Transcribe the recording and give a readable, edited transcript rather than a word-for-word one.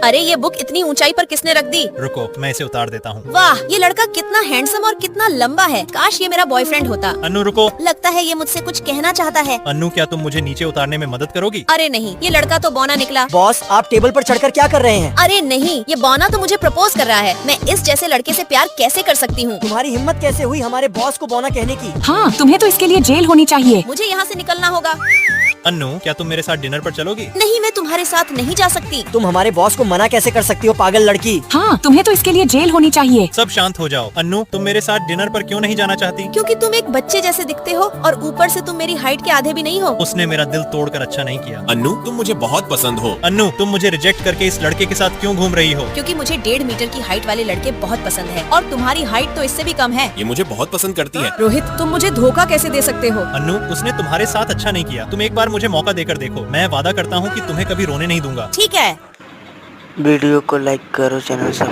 अरे ये बुक इतनी ऊंचाई पर किसने रख दी? रुको, मैं इसे उतार देता हूँ। वाह, ये लड़का कितना हैंडसम और कितना लंबा है। काश ये मेरा बॉयफ्रेंड होता। अन्नू रुको। लगता है ये मुझसे कुछ कहना चाहता है। अन्नू, क्या तुम मुझे नीचे उतारने में मदद करोगी? अरे नहीं, ये लड़का तो बौना निकला। बॉस, आप टेबल पर चढ़कर क्या कर रहे हैं? अरे नहीं, ये बौना तो मुझे प्रपोज कर रहा है। मैं इस जैसे लड़के से प्यार कैसे कर सकती हूँ? तुम्हारी हिम्मत कैसे हुई हमारे बॉस को बौना कहने की? हाँ, तुम्हें तो इसके लिए जेल होनी चाहिए। मुझे यहाँ से निकलना होगा। अन्नू, क्या तुम मेरे साथ डिनर पर चलोगी? नहीं, मैं तुम्हारे साथ नहीं जा सकती। तुम हमारे बॉस को मना कैसे कर सकती हो, पागल लड़की? हाँ, तुम्हें तो इसके लिए जेल होनी चाहिए। सब शांत हो जाओ। अन्नू, तुम मेरे साथ डिनर पर क्यों नहीं जाना चाहती? क्योंकि तुम एक बच्चे जैसे दिखते हो और ऊपर से तुम मेरी हाइट के आधे भी नहीं हो। उसने मेरा दिल तोड़कर अच्छा नहीं किया। अन्नू, तुम मुझे बहुत पसंद हो। अन्नू, तुम मुझे रिजेक्ट करके इस लड़के के साथ क्यों घूम रही हो? क्योंकि मुझे 1.5 मीटर की हाइट वाले लड़के बहुत पसंद है और तुम्हारी हाइट तो इससे भी कम है। ये मुझे बहुत पसंद करती है। रोहित, तुम मुझे धोखा कैसे दे सकते हो? अन्नू, उसने तुम्हारे साथ अच्छा नहीं किया। तुम एक बार मुझे मौका देकर देखो। मैं वादा करता हूँ कि तुम्हें कभी रोने नहीं दूंगा। ठीक है। वीडियो को लाइक करो, चैनल सब्सक्राइब